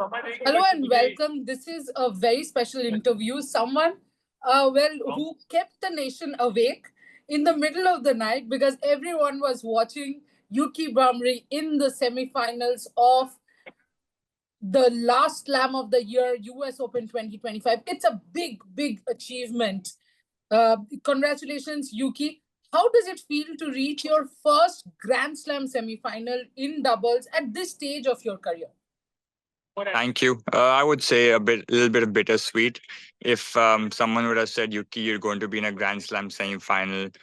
Hello and welcome. This is a very special interview. Someone, who kept the nation awake in the middle of the night because everyone was watching Yuki Bhambri in the semifinals of the last slam of the year, US Open 2025. It's a big, big achievement. Congratulations, Yuki. How does it feel to reach your first Grand Slam semifinal in doubles at this stage of your career? Thank you. I would say little bit of bittersweet. If someone would have said, Yuki, you're going to be in a Grand Slam semifinal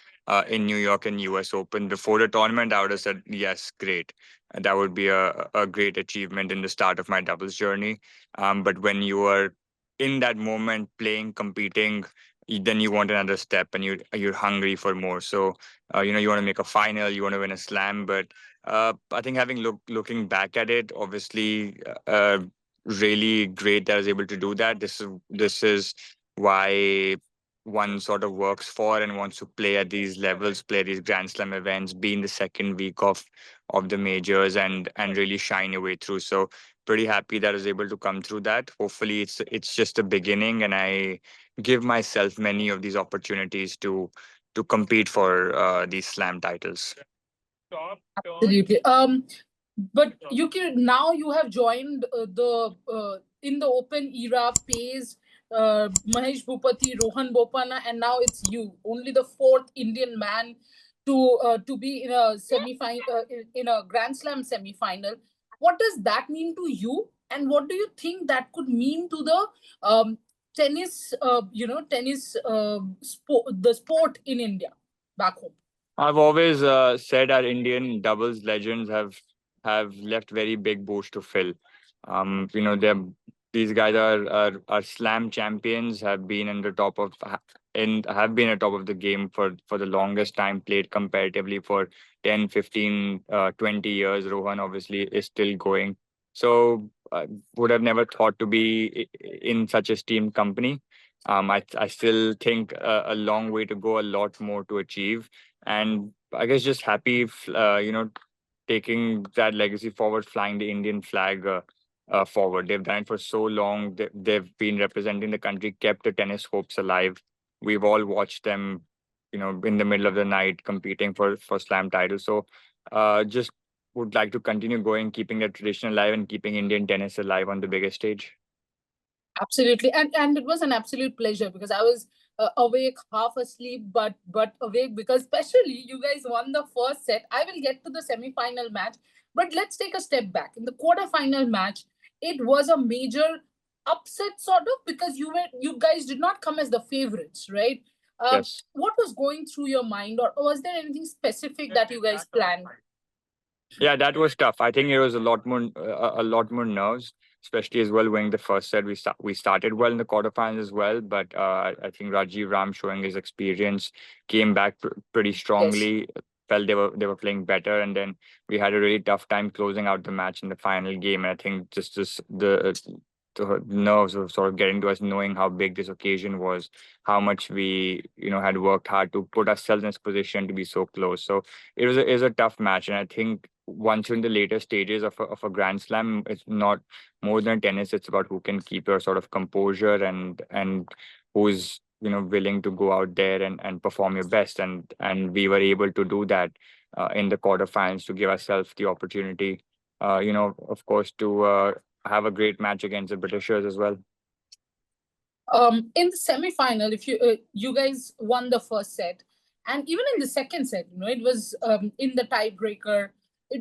in New York and US Open before the tournament, I would have said, yes, great. That would be a great achievement in the start of my doubles journey. But when you are in that moment, playing, competing, then you want another step and you're hungry for more. So, you want to make a final, you want to win a slam, but I think looking back at it, obviously, really great that I was able to do that. This is why one sort of works for and wants to play at these levels, play these Grand Slam events, be in the second week of the majors, and really shine your way through. So pretty happy that I was able to come through that. Hopefully, it's just the beginning, and I give myself many of these opportunities to compete for these slam titles. Absolutely. But Yuki, now you have joined the in the open era phase. Mahesh Bhupati, Rohan Bopana, and now it's you, only the fourth Indian man to be in a in a Grand Slam semi-final. What does that mean to you, and what do you think that could mean to the tennis? Tennis sport, the sport in India back home. I've always said our Indian doubles legends have left very big boots to fill. These guys are slam champions. Have been in the top of and have been at top of the game for the longest time. Played comparatively for 10, 15, 20 years. Rohan obviously is still going. So would have never thought to be in such a esteemed company. I still think a long way to go, a lot more to achieve, and I guess just happy, taking that legacy forward, flying the Indian flag forward. They've done it for so long. They've been representing the country, kept the tennis hopes alive. We've all watched them, in the middle of the night competing for slam titles. So, just would like to continue going, keeping that tradition alive and keeping Indian tennis alive on the biggest stage. Absolutely, and it was an absolute pleasure because I was awake, half asleep, but awake because especially you guys won the first set. I will get to the semi-final match, but let's take a step back. In the quarter-final match, it was a major upset sort of because you guys did not come as the favorites, right? Yes. What was going through your mind, or was there anything specific that you guys planned? Yeah, that was tough. I think it was a lot more nerves, especially as well winning the first set. We started well in the quarterfinals as well, but I think Rajiv Ram, showing his experience, came back pretty Yes. strongly. Felt they were playing better, and then we had a really tough time closing out the match in the final game. And I think just the nerves of sort of getting to us, knowing how big this occasion was, how much we had worked hard to put ourselves in this position to be so close. So it was a tough match, and I think once you're in the later stages of a Grand Slam, it's not more than tennis. It's about who can keep your sort of composure and who's willing to go out there and perform your best. And we were able to do that in the quarterfinals to give ourselves the opportunity, of course, to have a great match against the Britishers as well. In the semi-final, if you guys won the first set, and even in the second set, it was in the tiebreaker.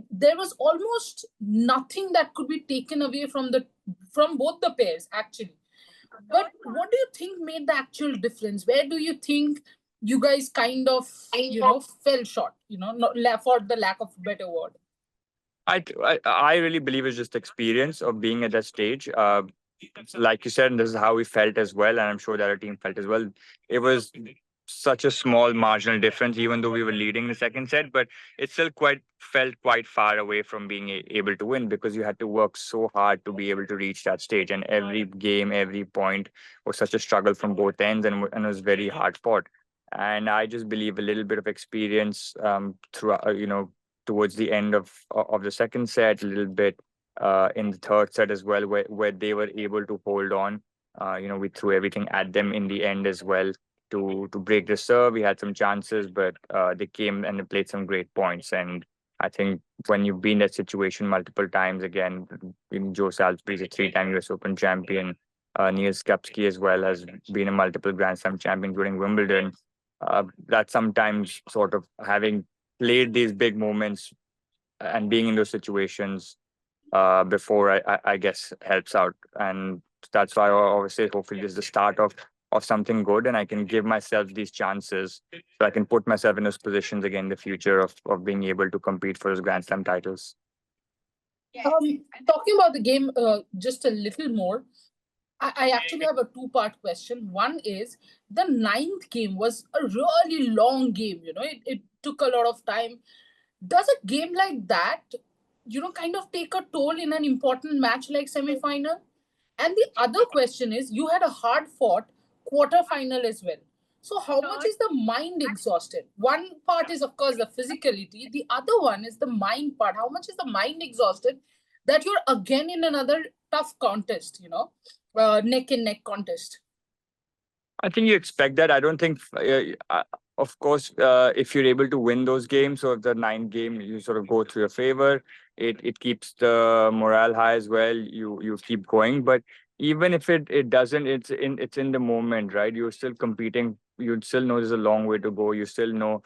There was almost nothing that could be taken away from both the pairs actually. But what do you think made the actual difference? Where do you think you guys kind of fell short? For the lack of a better word. I really believe it's just experience of being at that stage. Like you said, and this is how we felt as well, and I'm sure the other team felt as well. It was such a small marginal difference, even though we were leading the second set, but it still quite felt quite far away from being able to win because you had to work so hard to be able to reach that stage, and every game, every point was such a struggle from both ends, and it was very hard fought. And I just believe a little bit of experience throughout, towards the end of the second set, a little bit in the third set as well, where they were able to hold on. We threw everything at them in the end as well to break the serve. We had some chances, but they came and they played some great points. And I think when you've been in that situation multiple times, again, Joe Salisbury is a three-time US Open champion. Neil Skupski as well has been a multiple Grand Slam champion, including Wimbledon. That sometimes sort of having played these big moments and being in those situations before I guess helps out, and that's why I always say hopefully this is the start of something good, and I can give myself these chances so I can put myself in those positions again in the future of being able to compete for those Grand Slam titles. Talking about the game just a little more, I actually have a two-part question. One is the ninth game was a really long game. It took a lot of time. Does a game like that, kind of take a toll in an important match like semi-final? And the other question is, you had a hard-fought quarter-final as well. So how much is the mind exhausted? One part is, of course, the physicality. The other one is the mind part. How much is the mind exhausted that you're again in another tough contest, neck and neck contest? I think you expect that. I don't think, of course, if you're able to win those games, or if the ninth game you sort of go to your favor, it keeps the morale high as well. You keep going, but even if it doesn't, it's in the moment, right? You're still competing. You still know there's a long way to go. You still know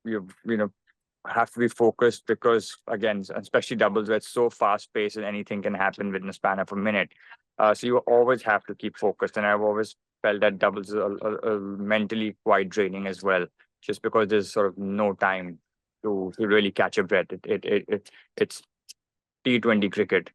you have to be focused because again, especially doubles where it's so fast paced and anything can happen within a span of a minute. So you always have to keep focused, and I've always felt that doubles are mentally quite draining as well, just because there's sort of no time to really catch a breath. It's T20 cricket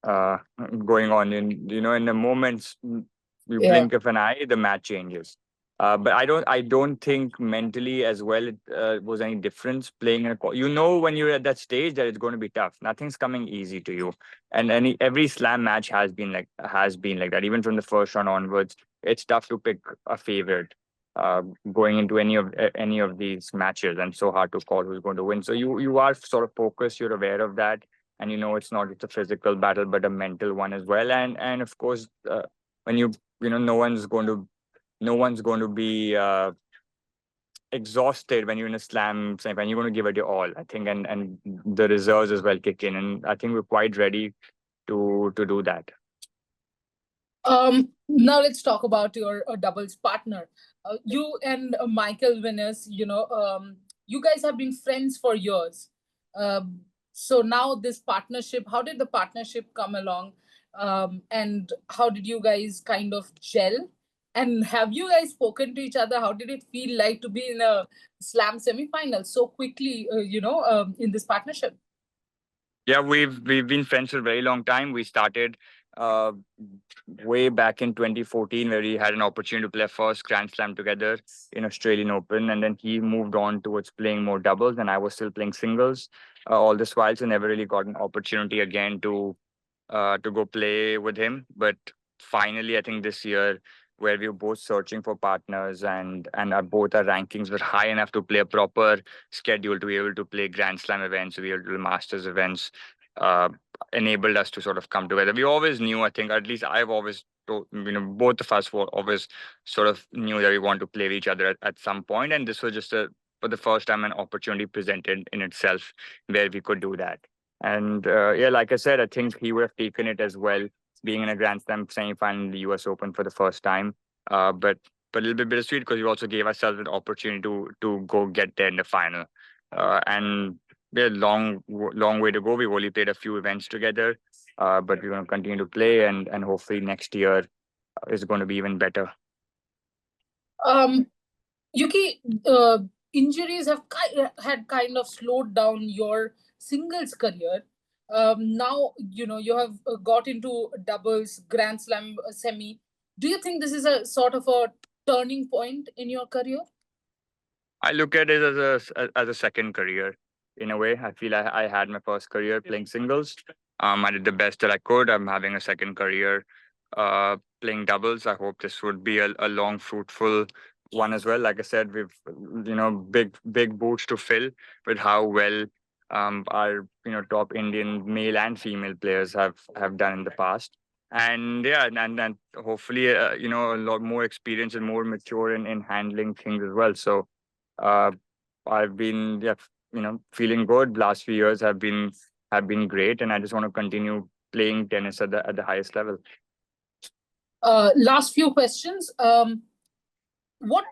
uh, going on. In the moments you Yeah. blink of an eye, the match changes. But I don't think mentally as well it was any difference playing in a. When you're at that stage that it's going to be tough. Nothing's coming easy to you, and every slam match has been like that. Even from the first round onwards, it's tough to pick a favorite. Going into any of these matches, and so hard to call who's going to win. So you are sort of focused. You're aware of that, and it's not just a physical battle but a mental one as well, and of course when no one's going to be exhausted when you're in a slam semifinal. You're going to give it your all, I think, and the reserves as well kick in, and I think we're quite ready to do that. Now let's talk about your doubles partner. You and Michael Winners, you guys have been friends for years. So now this partnership, how did the partnership come along? And how did you guys kind of gel? And have you guys spoken to each other? How did it feel like to be in a slam semifinal so quickly, in this partnership? Yeah, we've been friends for a very long time. We started uh, way back in 2014, where we had an opportunity to play our first Grand Slam together in Australian Open, and then he moved on towards playing more doubles, and I was still playing singles all this while, so never really got an opportunity again to go play with him. But finally, I think this year, where we were both searching for partners, and both our rankings were high enough to play a proper schedule to be able to play Grand Slam events, to be able to do Masters events, uh, enabled us to sort of come together. We always knew, I think, or at least I've always told, both of us were always sort of knew that we want to play with each other at some point, and this was just for the first time an opportunity presented in itself where we could do that. And yeah, like I said, I think he would have taken it as well, being in a Grand Slam semi-final in the US Open for the first time. But a little bit bittersweet because we also gave ourselves an opportunity to go get there in the final. And yeah, long way to go. We've only played a few events together, but we're going to continue to play, and hopefully next year is going to be even better. Um, Yuki, injuries have had kind of slowed down your singles career. Now, you have got into doubles, Grand Slam semi. Do you think this is a sort of a turning point in your career? I look at it as a second career in a way. I feel I had my first career playing singles. I did the best that I could. I'm having a second career playing doubles. I hope this would be a long, fruitful one as well. Like I said, we've big boots to fill with how well our top Indian male and female players have done in the past. And yeah, and hopefully a lot more experience and more mature in handling things as well. So uh, I've been feeling good. Last few years have been great, and I just want to continue playing tennis at the highest level. Last few questions. What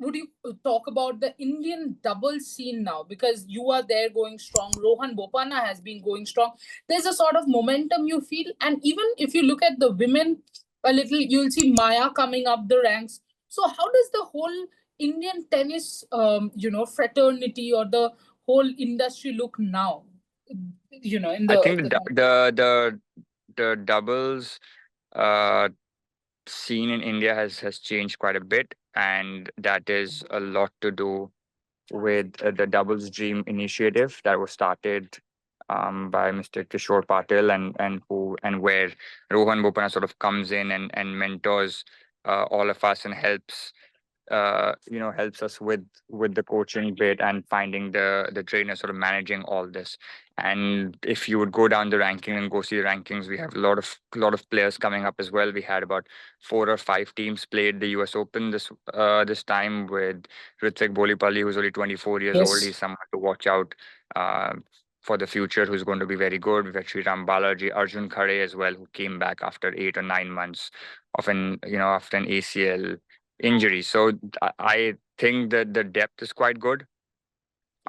would you talk about the Indian double scene now? Because you are there going strong. Rohan Bopana has been going strong. There's a sort of momentum you feel, and even if you look at the women a little, you'll see Maya coming up the ranks. So how does the whole Indian tennis, fraternity or the whole industry look now? In I think the the doubles uh, scene in India has changed quite a bit, and that is a lot to do with the Doubles Dream initiative that was started by Mr. Kishore Patil, and where Rohan Bopana sort of comes in and mentors all of us and helps us with the coaching bit and finding the trainer, sort of managing all this. And if you would go down the ranking and go see the rankings, we have a lot of players coming up as well. We had about 4 or 5 teams played the US Open this time, with Ritvik Bolipalli, who's only 24 years old. Yes. He's someone to watch out uh, for the future, who's going to be very good. We've had Sriram Balaji, Arjun Khare as well, who came back after 8 or 9 months after an ACL injury. So I think that the depth is quite good.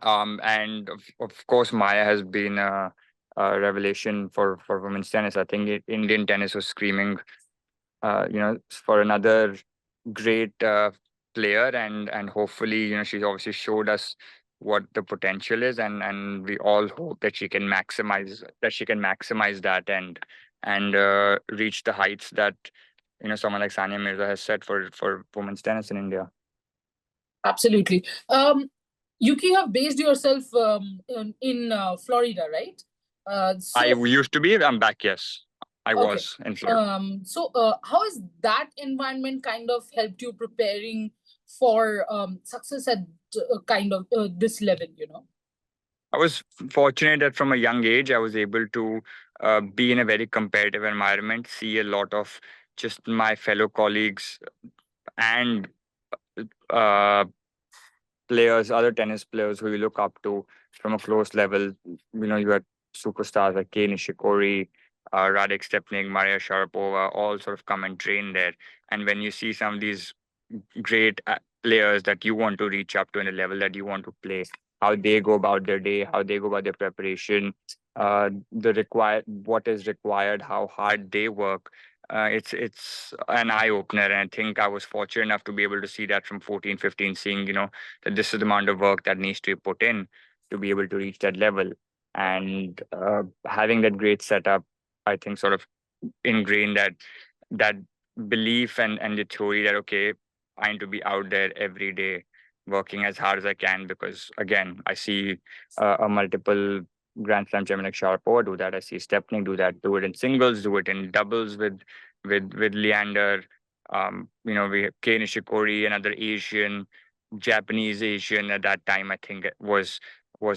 And of course, Maya has been a revelation for women's tennis. I think Indian tennis was screaming, for another great player, and hopefully, she's obviously showed us what the potential is, and we all hope that she can maximize that, and reach the heights that someone like Sania Mirza has set for women's tennis in India. Absolutely. Yuki, you have based yourself in Florida, right? I So used to be. I'm back. Yes, I okay. was in Florida. How has that environment kind of helped you preparing for success at kind of this level? I was fortunate that from a young age, I was able to be in a very competitive environment, see a lot of just my fellow colleagues and uh, players, other tennis players who you look up to from a close level. You had superstars like Kei Nishikori, Radek Stepnik, Maria Sharapova, all sort of come and train there. And when you see some of these great players that you want to reach up to in a level that you want to play, how they go about their day, how they go about their preparation, what is required, how hard they work. It's an eye opener, and I think I was fortunate enough to be able to see that from 14, 15, seeing that this is the amount of work that needs to be put in to be able to reach that level, and having that great setup, I think, sort of ingrained that belief and the theory that, okay, I need to be out there every day working as hard as I can, because again, I see a multiple Grand Slam champion like Sharapova do that. I see Stepney do it in singles, do it in doubles with Leander. We have Kei Nishikori, another Asian, Japanese Asian at that time. I think it was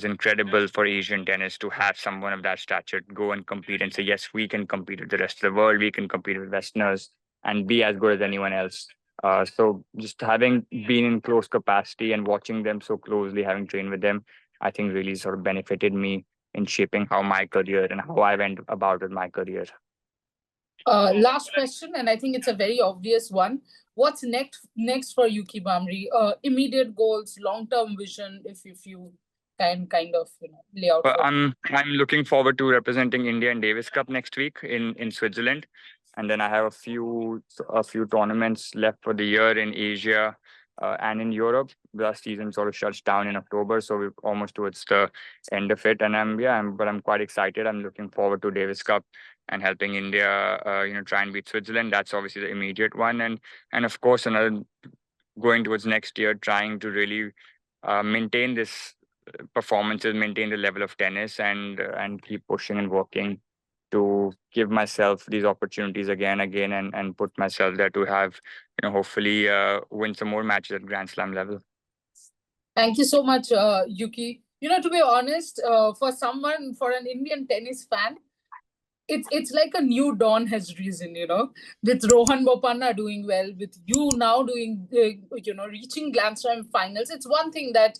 incredible for Asian tennis to have someone of that stature go and compete and say, yes, we can compete with the rest of the world, we can compete with Westerners and be as good as anyone else. So just having been in close capacity and watching them so closely, having trained with them, I think really sort of benefited me in shaping how my career and how I went about with my career. Last question, and I think it's a very obvious one. What's next for Yuki Bhamri? Immediate goals, long term vision. If you can kind of lay out But for. I'm looking forward to representing India in Davis Cup next week in Switzerland, and then I have a few tournaments left for the year in Asia and in Europe. The season sort of shuts down in October, so we're almost towards the end of it. And I'm quite excited. I'm looking forward to Davis Cup and helping India, try and beat Switzerland. That's obviously the immediate one, and of course another going towards next year, trying to really maintain this performances, maintain the level of tennis, and keep pushing and working to give myself these opportunities again, and put myself there to have, hopefully win some more matches at Grand Slam level. Thank you so much, Yuki. To be honest, for an Indian tennis fan, it's like a new dawn has risen, with Rohan Bopanna doing well, with you now doing, reaching Grand Slam finals. It's one thing that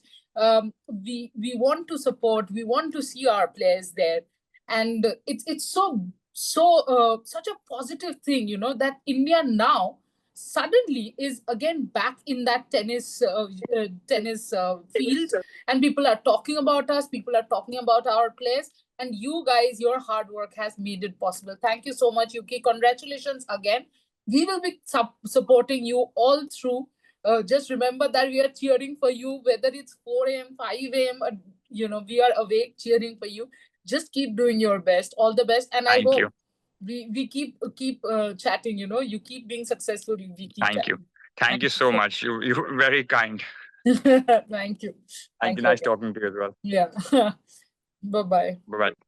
we want to support, we want to see our players there, and it's such a positive thing, that India now suddenly is again back in that tennis field, and people are talking about us, people are talking about our players, and you guys, your hard work has made it possible. Thank you so much, Yuki. Congratulations again. We will be supporting you all through. Just remember that we are cheering for you, whether it's 4 a.m., 5 a.m., we are awake cheering for you. Just keep doing your best. All the best. And I Thank hope you. we keep chatting. You keep being successful. We keep Thank you. chatting. Thank Thank you you so so much. You're very kind. much. Thank you. Thank Thank you. you Nice again. talking to you as well. Yeah. Bye bye. Bye bye.